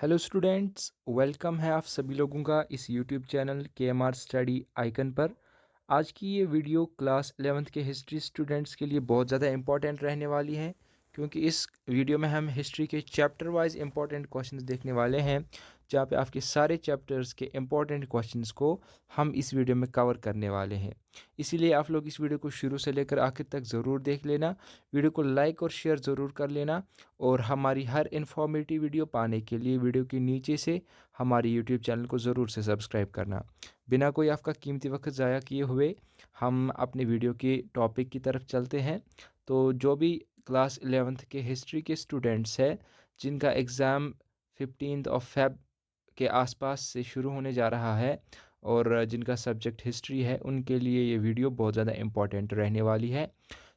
Hello students, welcome है आप सभी लोगों का इस YouTube channel KMR study icon पर। आज की ये वीडियो क्लास 11th के हिस्ट्री स्टूडेंट्स के लिए बहुत ज़्यादा इम्पॉर्टेंट रहने वाली है, क्योंकि इस वीडियो में हम हिस्ट्री के चैप्टर वाइज इम्पॉर्टेंट क्वेश्चंस देखने वाले हैं, जहाँ पे आपके सारे चैप्टर्स के इम्पॉर्टेंट क्वेश्चंस को हम इस वीडियो में कवर करने वाले हैं। इसीलिए आप लोग इस वीडियो को शुरू से लेकर आखिर तक ज़रूर देख लेना, वीडियो को लाइक और शेयर ज़रूर कर लेना, और हमारी हर इन्फॉर्मेटिव वीडियो पाने के लिए वीडियो के नीचे से हमारे यूट्यूब चैनल को ज़रूर से सब्सक्राइब करना। बिना कोई आपका कीमती वक्त ज़ाया किए हुए हम अपने वीडियो के टॉपिक की तरफ चलते हैं। तो जो भी क्लास 11th के हिस्ट्री के स्टूडेंट्स हैं जिनका एग्ज़ाम 15 के आसपास से शुरू होने जा रहा है और जिनका सब्जेक्ट हिस्ट्री है, उनके लिए ये वीडियो बहुत ज़्यादा इम्पॉर्टेंट रहने वाली है।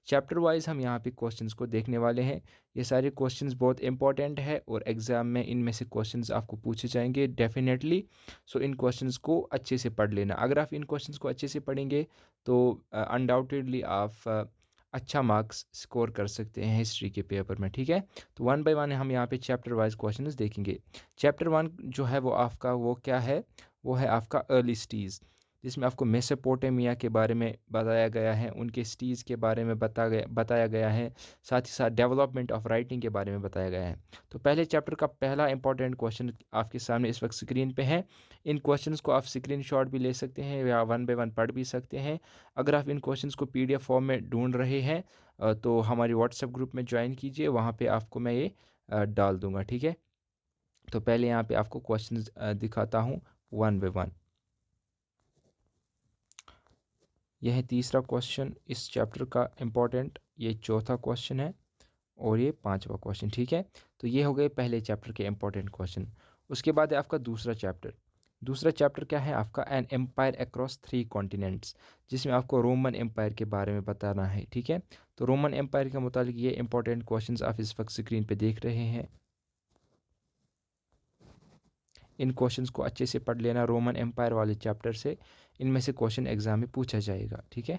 चैप्टर वाइज हम यहाँ पे क्वेश्चंस को देखने वाले हैं। ये सारे क्वेश्चंस बहुत इंपॉर्टेंट है और एग्ज़ाम में इनमें से क्वेश्चंस आपको पूछे जाएंगे डेफिनेटली। सो इन क्वेश्चंस को अच्छे से पढ़ लेना। अगर आप इन क्वेश्चंस को अच्छे से पढ़ेंगे तो अनडाउटेडली आप अच्छा मार्क्स स्कोर कर सकते हैं हिस्ट्री के पेपर में। ठीक है, तो वन बाय वन हम यहाँ पे चैप्टर वाइज क्वेश्चंस देखेंगे। चैप्टर वन जो है वो क्या है, वो है आपका अर्ली सिटीज़, जिसमें आपको मेसोपोटामिया के बारे में बताया गया है, उनके सिटीज़ के बारे में बताया गया है, साथ ही साथ डेवलपमेंट ऑफ राइटिंग के बारे में बताया गया है। तो पहले चैप्टर का पहला इंपॉर्टेंट क्वेश्चन आपके सामने इस वक्त स्क्रीन पे है। इन क्वेश्चंस को आप स्क्रीनशॉट भी ले सकते हैं या वन बाय वन पढ़ भी सकते हैं। अगर आप इन क्वेश्चंस को PDF फॉर्म में ढूंढ रहे हैं तो हमारी व्हाट्सएप ग्रुप में ज्वाइन कीजिए, वहाँ पे आपको मैं ये डाल दूंगा। ठीक है, तो पहले यहाँ पे आपको क्वेश्चंस दिखाता हूँ वन बाय वन। यह है तीसरा क्वेश्चन इस चैप्टर का इम्पोर्टेंट, ये चौथा क्वेश्चन है और ये पांचवा क्वेश्चन। ठीक है, तो ये हो गए पहले चैप्टर के इम्पोर्टेंट क्वेश्चन। उसके बाद है आपका दूसरा चैप्टर। दूसरा चैप्टर क्या है आपका, एन एम्पायर अक्रॉस 3 कॉन्टिनेंट्स, जिसमें आपको रोमन एम्पायर के बारे में बताना है। ठीक है, तो रोमन एम्पायर के मुतालिक ये इंपॉर्टेंट क्वेश्चंस आप इस वक्त स्क्रीन पे देख रहे हैं। इन क्वेश्चंस को अच्छे से पढ़ लेना रोमन एम्पायर वाले चैप्टर से, इनमें से क्वेश्चन एग्जाम में पूछा जाएगा। ठीक है,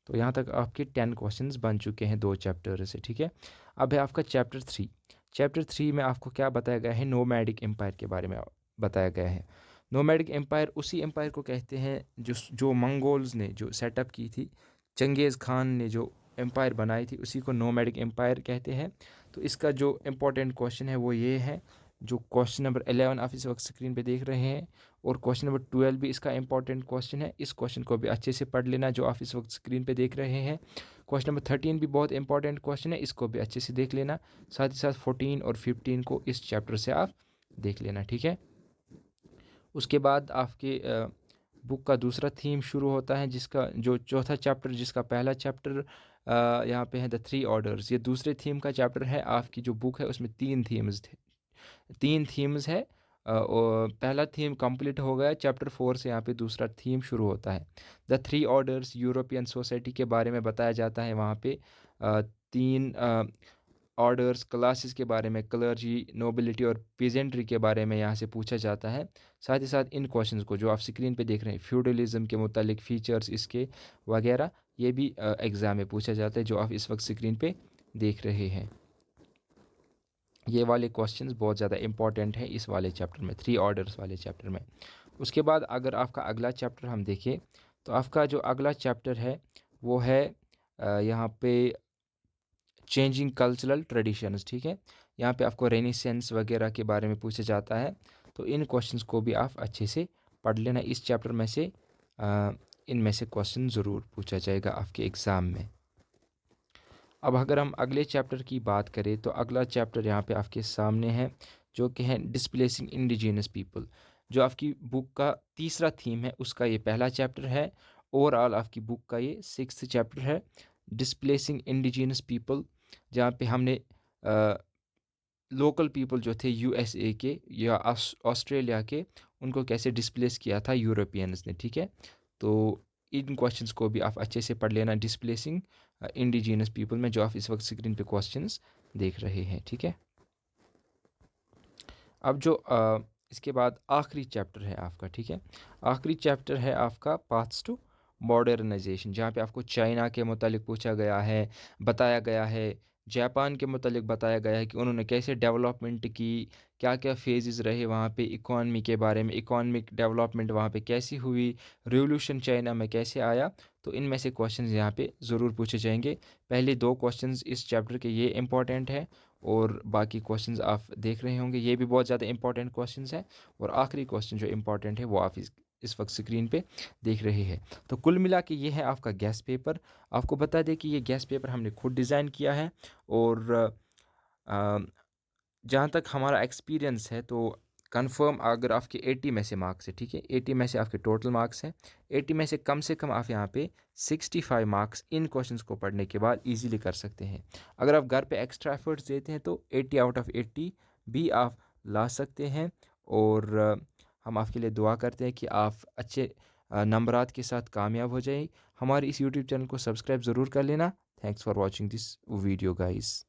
तो यहाँ तक आपके 10 क्वेश्चंस बन चुके हैं दो चैप्टर से। ठीक है, अब है आपका चैप्टर 3। चैप्टर 3 में आपको क्या बताया गया है, नोमैडिक एम्पायर के बारे में बताया गया है। नोमैडिक एम्पायर उसी एम्पायर को कहते हैं जो मंगोल्स ने जो सेटअप की थी, चंगेज़ खान ने जो एम्पायर बनाई थी, उसी को नोमैडिक एम्पायर कहते हैं। तो इसका जो इम्पोर्टेंट क्वेश्चन है वो ये है, जो क्वेश्चन नंबर 11 आप इस वक्त स्क्रीन पे देख रहे हैं, और क्वेश्चन नंबर 12 भी इसका इंपॉर्टेंट क्वेश्चन है। इस क्वेश्चन को भी अच्छे से पढ़ लेना जो आप इस वक्त स्क्रीन पे देख रहे हैं। क्वेश्चन नंबर 13 भी बहुत इंपॉर्टेंट क्वेश्चन है, इसको भी अच्छे से देख लेना। साथ ही साथ 14 और 15 को इस चैप्टर से आप देख लेना। ठीक है, उसके बाद आपके बुक का दूसरा थीम शुरू होता है, जिसका जो चौथा चैप्टर, जिसका पहला चैप्टर यहाँ पे है द 3 ऑर्डर्स। ये दूसरे थीम का चैप्टर है। आपकी जो बुक है उसमें 3 थीम्स है। और पहला थीम कंप्लीट हो गया, चैप्टर 4 से यहाँ पे दूसरा थीम शुरू होता है। द 3 ऑर्डर्स यूरोपियन सोसाइटी के बारे में बताया जाता है वहाँ पे। 3 ऑर्डर्स क्लासेस के बारे में, क्लर्जी, नोबिलिटी और पीजेंट्री के बारे में यहाँ से पूछा जाता है। साथ ही साथ इन क्वेश्चंस को जो आप स्क्रीन पे देख रहे हैं, फ्यूडलिज्म के मुतालिक फीचर्स इसके वगैरह, ये भी एग्ज़ाम में पूछा जाता है जो आप इस वक्त स्क्रीन पे देख रहे हैं। ये वाले क्वेश्चंस बहुत ज़्यादा इंपॉर्टेंट है इस वाले चैप्टर में, 3 ऑर्डर्स वाले चैप्टर में। उसके बाद अगर आपका अगला चैप्टर हम देखें, तो आपका जो अगला चैप्टर है वो है यहाँ पे चेंजिंग कल्चरल ट्रेडिशंस। ठीक है, यहाँ पे आपको रेनेसेंस वगैरह के बारे में पूछा जाता है। तो इन क्वेश्चंस को भी आप अच्छे से पढ़ लेना। इस चैप्टर में से इनमें से क्वेश्चन ज़रूर पूछा जाएगा आपके एग्ज़ाम में। अब अगर हम अगले चैप्टर की बात करें, तो अगला चैप्टर यहाँ पे आपके सामने है, जो कि है डिस्प्लेसिंग इंडिजिनस पीपल। जो आपकी बुक का तीसरा थीम है उसका ये पहला चैप्टर है। ओवरऑल आपकी बुक का ये 6th चैप्टर है, डिस्प्लेसिंग इंडिजिनस पीपल, जहाँ पे हमने लोकल पीपल जो थे USA के या ऑस्ट्रेलिया के, उनको कैसे डिस्प्लेस किया था यूरोपियंस ने। ठीक है, तो इन क्वेश्चंस को भी आप अच्छे से पढ़ लेना, डिस्प्लेसिंग इंडिजिनस पीपल में, जो आप इस वक्त स्क्रीन पे क्वेश्चंस देख रहे हैं। ठीक है, अब जो इसके बाद आखिरी चैप्टर है आपका। ठीक है, आखिरी चैप्टर है आपका पाथ्स टू मॉडर्नाइजेशन, जहाँ पे आपको चाइना के मुतालिक पूछा गया है, बताया गया है जापान के मुतालिक बताया गया है कि उन्होंने कैसे डेवलपमेंट की, क्या क्या फेजेस रहे वहाँ पे इकॉनमी के बारे में, इकॉनमिक डेवलपमेंट वहाँ पे कैसी हुई, रिवोल्यूशन चाइना में कैसे आया। तो इनमें से क्वेश्चंस यहाँ पे ज़रूर पूछे जाएंगे। पहले दो क्वेश्चंस इस चैप्टर के ये इंपॉर्टेंट है, और बाकी क्वेश्चंस आप देख रहे होंगे ये भी बहुत ज़्यादा इंपॉर्टेंट क्वेश्चंस हैं। और आखिरी क्वेश्चन जो इंपॉर्टेंट है वो आप इस वक्त स्क्रीन पे देख रहे हैं। तो कुल मिला के ये है आपका गैस पेपर। आपको बता दें कि ये गैस पेपर हमने खुद डिज़ाइन किया है, और जहाँ तक हमारा एक्सपीरियंस है तो कंफर्म अगर आपके 80 में से मार्क्स है, ठीक है, 80 में से आपके टोटल मार्क्स हैं, 80 में से कम आप यहाँ पे 65 मार्क्स इन क्वेश्चंस को पढ़ने के बाद इजीली कर सकते हैं। अगर आप घर पे एक्स्ट्रा एफर्ट्स देते हैं तो 80 आउट ऑफ 80 भी आप ला सकते हैं। और हम आपके लिए दुआ करते हैं कि आप अच्छे नंबरात के साथ कामयाब हो जाए। हमारे इस यूट्यूब चैनल को सब्सक्राइब ज़रूर कर लेना। Thanks for watching this video guys.